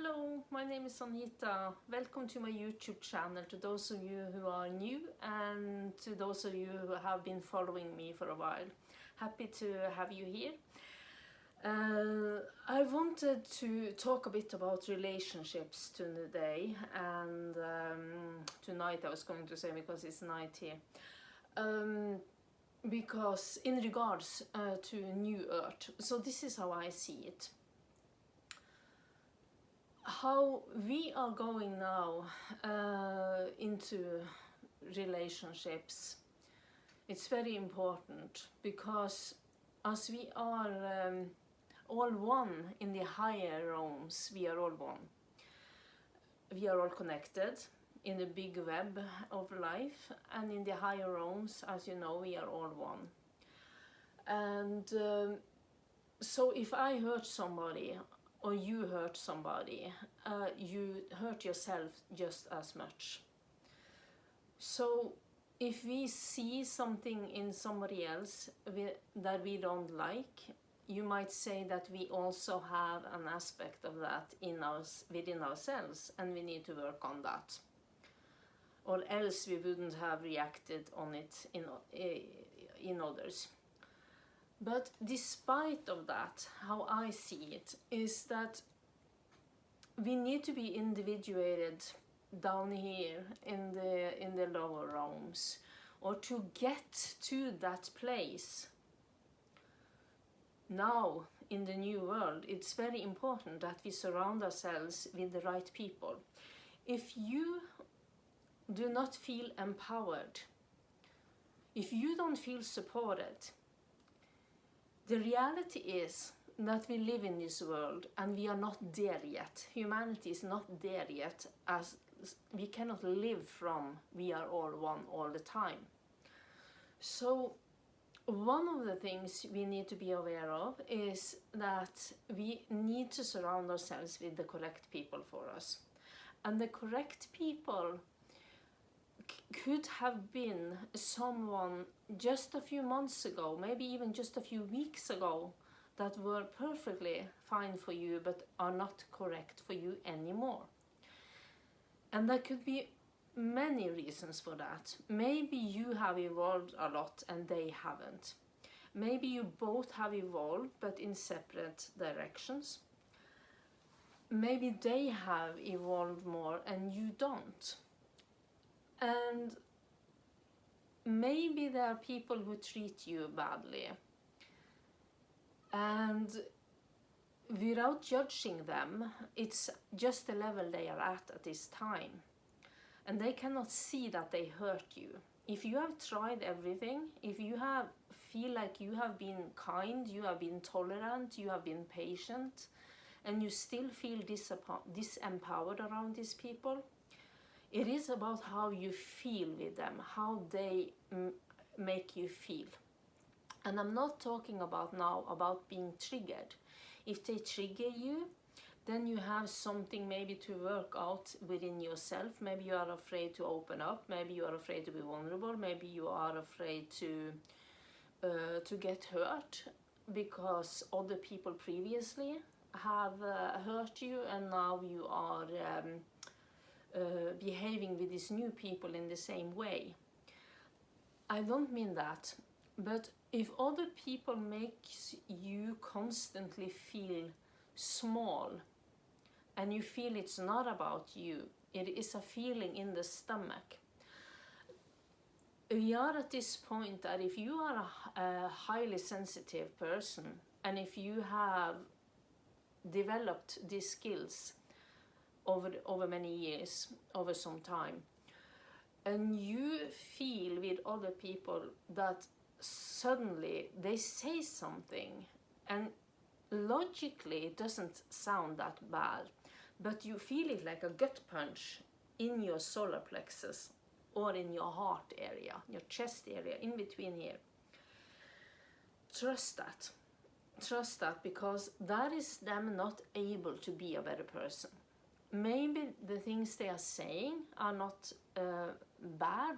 Hello, my name is Anita. Welcome to my YouTube channel, to those of you who are new and to those of you who have been following me for a while. Happy to have you here. I wanted to talk a bit about relationships today and tonight I was going to say, because it's night here. Because in regards to New Earth, so this is how I see it. How we are going now into relationships, it's very important, because as we are all one in the higher realms, we are all one. We are all connected in the big web of life, and in the higher realms, as you know, we are all one. And so if I hurt somebody, or you hurt somebody, you hurt yourself just as much. So if we see something in somebody else that we don't like, you might say that we also have an aspect of that in us, within ourselves, and we need to work on that. Or else we wouldn't have reacted on it in others. But despite of that, how I see it is that we need to be individuated down here in the lower realms, or to get to that place. Now in the new world, it's very important that we surround ourselves with the right people. If you do not feel empowered, if you don't feel supported, the reality is that we live in this world and we are not there yet. Humanity is not there yet, as we cannot live from we are all one all the time. So one of the things we need to be aware of is that we need to surround ourselves with the correct people for us. And the correct people could have been someone just a few months ago, maybe even just a few weeks ago, that were perfectly fine for you but are not correct for you anymore. And there could be many reasons for that. Maybe you have evolved a lot and they haven't. Maybe you both have evolved but in separate directions. Maybe they have evolved more and you don't. And maybe there are people who treat you badly, and without judging them, it's just the level they are at this time, and they cannot see that they hurt you. If you have tried everything, if you feel like you have been kind, you have been tolerant, you have been patient, and you still feel disempowered around these people, it is about how you feel with them, how they make you feel. And I'm not talking about now about being triggered. If they trigger you, then you have something maybe to work out within yourself. Maybe you are afraid to open up, maybe you are afraid to be vulnerable, maybe you are afraid to get hurt because other people previously have hurt you, and now you are behaving with these new people in the same way. I don't mean that, but if other people make you constantly feel small and you feel it's not about you, it is a feeling in the stomach. We are at this point that if you are a highly sensitive person, and if you have developed these skills over many years, over some time, and you feel with other people that suddenly they say something, and logically it doesn't sound that bad, but you feel it like a gut punch in your solar plexus, or in your heart area, your chest area, in between here. Trust that. Trust that, because that is them not able to be a better person. Maybe the things they are saying are not bad,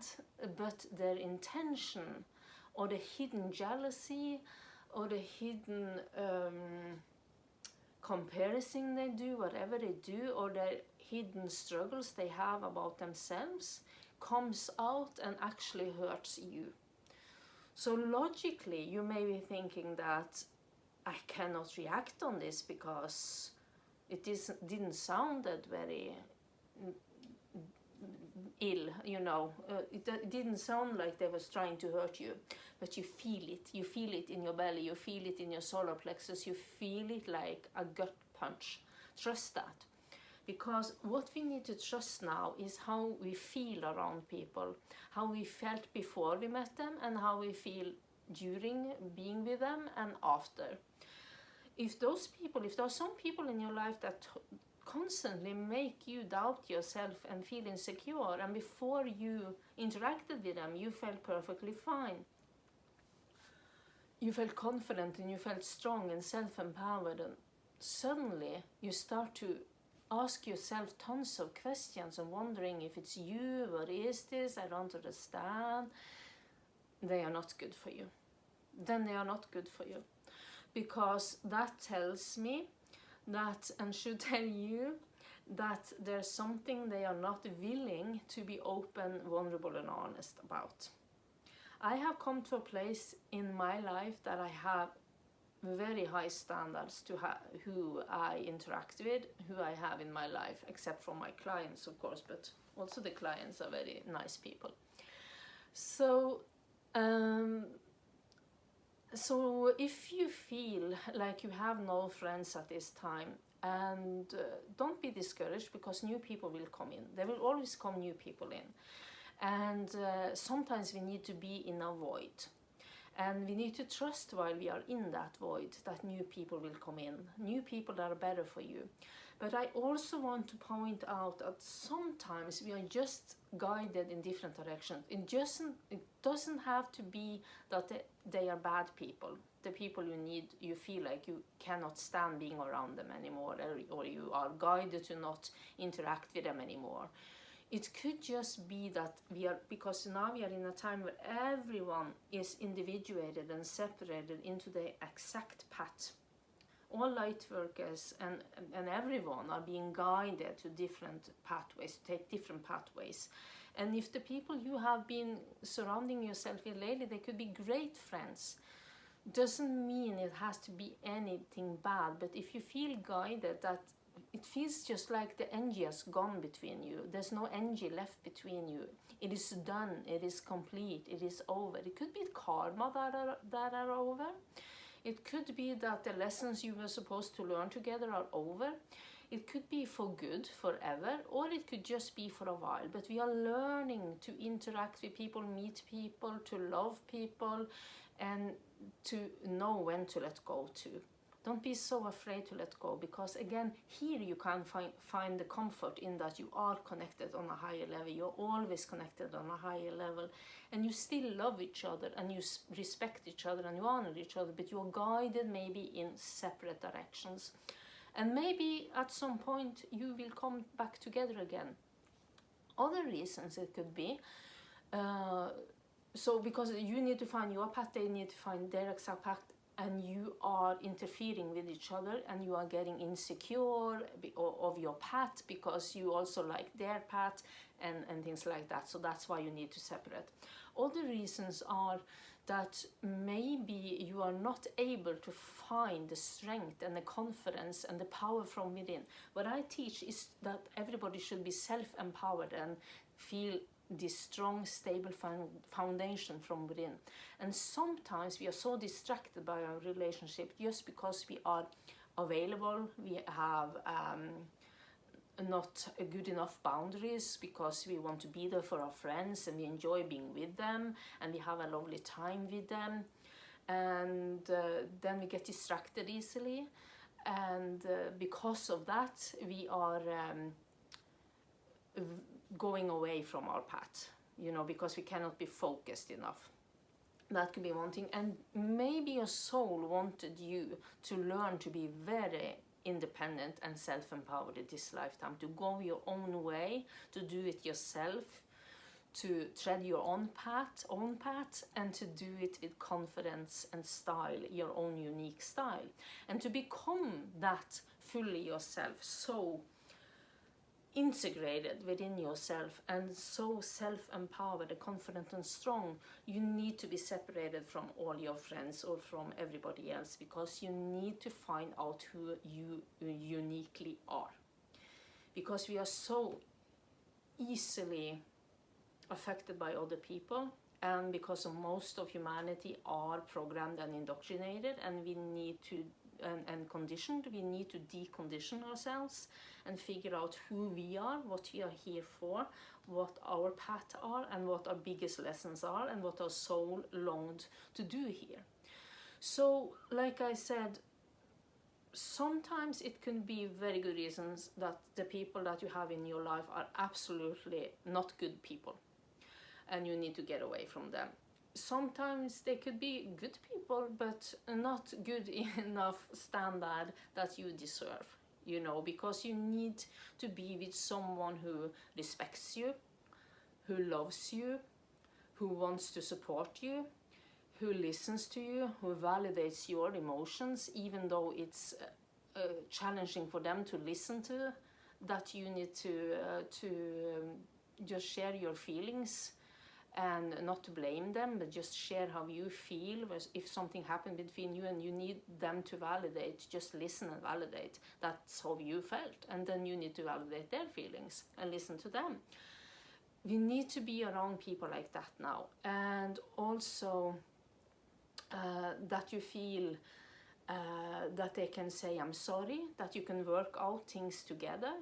but their intention, or the hidden jealousy, or the hidden comparison they do, whatever they do, or their hidden struggles they have about themselves comes out and actually hurts you. So logically, you may be thinking that I cannot react on this because it didn't sound that very ill, it didn't sound like they was trying to hurt you, but you feel it in your belly, you feel it in your solar plexus, you feel it like a gut punch. Trust that, because what we need to trust now is how we feel around people, how we felt before we met them, and how we feel during being with them and after. If there are some people in your life that constantly make you doubt yourself and feel insecure, and before you interacted with them you felt perfectly fine, you felt confident and you felt strong and self-empowered, and suddenly you start to ask yourself tons of questions and wondering if it's you, what is this, I don't understand, they are not good for you. Then they are not good for you, because that tells me that, and should tell you, that there's something they are not willing to be open, vulnerable and honest about. I have come to a place in my life that I have very high standards to who I interact with, who I have in my life, except for my clients of course, but also the clients are very nice people. So if you feel like you have no friends at this time, and don't be discouraged, because new people will come in. There will always come new people in. And sometimes we need to be in a void. And we need to trust while we are in that void that new people will come in. New people that are better for you. But I also want to point out that sometimes we are just guided in different directions. It doesn't have to be that they are bad people. The people you feel like you cannot stand being around them anymore, or you are guided to not interact with them anymore. It could just be that because now we are in a time where everyone is individuated and separated into the exact path. All light workers and everyone are being guided to different pathways, to take different pathways. And if the people you have been surrounding yourself with lately, they could be great friends. Doesn't mean it has to be anything bad, but if you feel guided, that it feels just like the energy has gone between you. There's no energy left between you. It is done, it is complete, it is over. It could be karma that are over. It could be that the lessons you were supposed to learn together are over. It could be for good, forever, or it could just be for a while. But we are learning to interact with people, meet people, to love people, and to know when to let go too. Don't be so afraid to let go, because again, here you can find the comfort in that you are connected on a higher level. You're always connected on a higher level, and you still love each other, and you respect each other, and you honor each other, but you're guided maybe in separate directions. And maybe at some point you will come back together again. Other reasons it could be, so because you need to find your path, they need to find their exact path, and you are interfering with each other, and you are getting insecure of your path because you also like their path and things like that. So that's why you need to separate. Other reasons are that maybe you are not able to find the strength and the confidence and the power from within. What I teach is that everybody should be self-empowered and feel this strong, stable foundation from within. And sometimes we are so distracted by our relationship just because we are available, we have not good enough boundaries, because we want to be there for our friends and we enjoy being with them and we have a lovely time with them, and then we get distracted easily, and because of that we are going away from our path, because we cannot be focused enough. That could be one thing. And maybe your soul wanted you to learn to be very independent and self-empowered in this lifetime, to go your own way, to do it yourself, to tread your own path, and to do it with confidence and style, your own unique style, and to become that fully yourself, so integrated within yourself and so self-empowered and confident and strong. You need to be separated from all your friends or from everybody else, because you need to find out who you uniquely are, because we are so easily affected by other people, and because most of humanity are programmed and indoctrinated, and we need to and conditioned, we need to decondition ourselves and figure out who we are, what we are here for, what our path are, and what our biggest lessons are, and what our soul longed to do here. So, like I said, sometimes it can be very good reasons that the people that you have in your life are absolutely not good people, and you need to get away from them. Sometimes they could be good people, but not good enough standard that you deserve, because you need to be with someone who respects you, who loves you, who wants to support you, who listens to you, who validates your emotions, even though it's challenging for them to listen to, that you need to just share your feelings, and not to blame them, but just share how you feel. If something happened between you and you need them to validate, just listen and validate. That's how you felt. And then you need to validate their feelings and listen to them. We need to be around people like that now. And also that you feel that they can say, I'm sorry, that you can work out things together,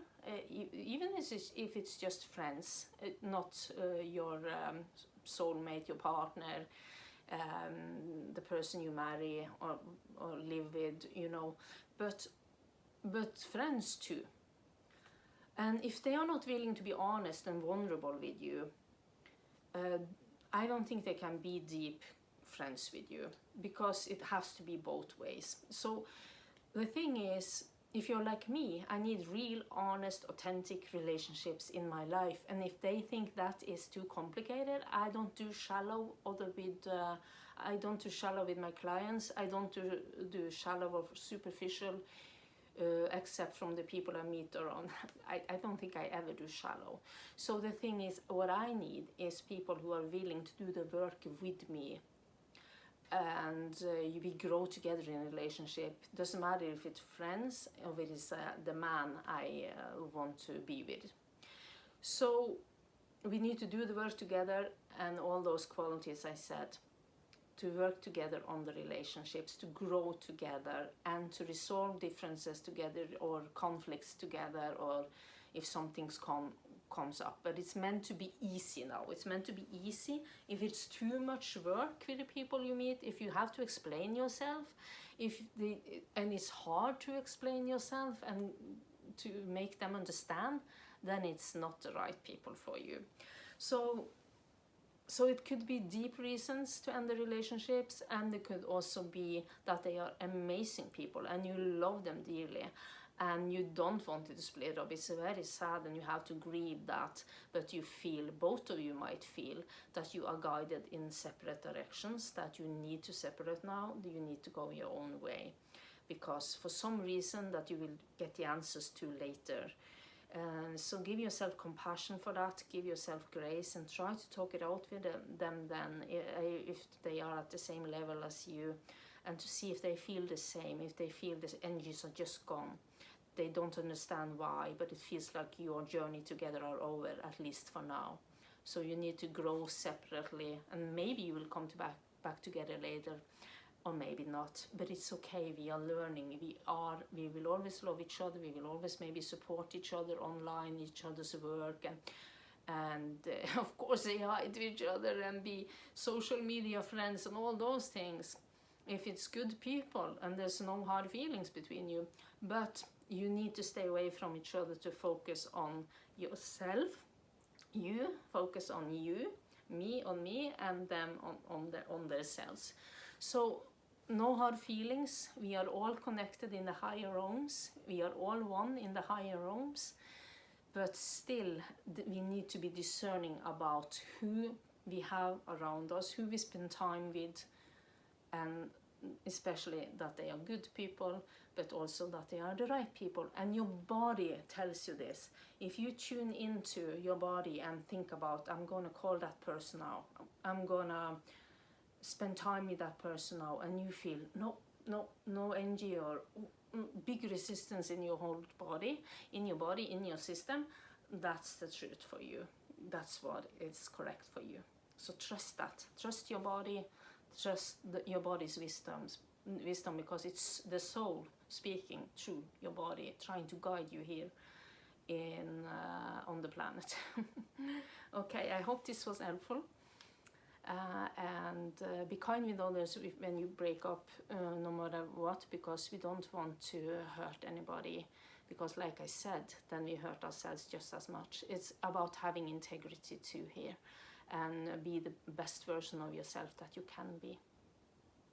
even if it's just friends, not your soulmate, your partner, the person you marry or live with, but friends too. And if they are not willing to be honest and vulnerable with you, I don't think they can be deep friends with you, because it has to be both ways. So the thing is, if you're like me, I need real, honest, authentic relationships in my life. And if they think that is too complicated, I don't do shallow with my clients. I don't do shallow or superficial, except from the people I meet around. I don't think I ever do shallow. So the thing is, what I need is people who are willing to do the work with me, and we grow together in a relationship. Doesn't matter if it's friends or if it's the man I want to be with. So we need to do the work together, and all those qualities I said, to work together on the relationships, to grow together, and to resolve differences together, or conflicts together, or if something's comes up. But it's meant to be easy now. It's meant to be easy. If it's too much work with the people you meet, if you have to explain yourself, and it's hard to explain yourself and to make them understand, then it's not the right people for you. So it could be deep reasons to end the relationships, and it could also be that they are amazing people and you love them dearly, and you don't want it to split up. It's very sad, and you have to grieve that, but you feel, both of you might feel, that you are guided in separate directions, that you need to separate now, that you need to go your own way, because for some reason that you will get the answers to later. So give yourself compassion for that, give yourself grace, and try to talk it out with them then, if they are at the same level as you, and to see if they feel the same, if they feel the energies are just gone. They don't understand why, but it feels like your journey together are over, at least for now. So you need to grow separately, and maybe you will come back together later, or maybe not, but it's okay. We are learning. We will always love each other. We will always maybe support each other online, each other's work, and of course say hi to each other and be social media friends and all those things, if it's good people and there's no hard feelings between you. But you need to stay away from each other to focus on yourself. You focus on you, me on me, and them on themselves. So no hard feelings. We are all connected in the higher realms. We are all one in the higher realms. but still we need to be discerning about who we have around us, who we spend time with, and especially that they are good people, but also that they are the right people. And your body tells you this. If you tune into your body and think about, I'm gonna call that person now, I'm gonna spend time with that person now, and you feel no energy or big resistance in your whole body, in your system, that's the truth for you. That's what is correct for you. So trust that. Trust your body. Trust your body's wisdom, because it's the soul speaking through your body, trying to guide you here on the planet. Okay, I hope this was helpful. And be kind with others when you break up, no matter what, because we don't want to hurt anybody, because like I said, then we hurt ourselves just as much. It's about having integrity too here, and be the best version of yourself that you can be.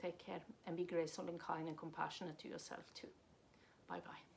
Take care, and be graceful and kind and compassionate to yourself too. Bye bye.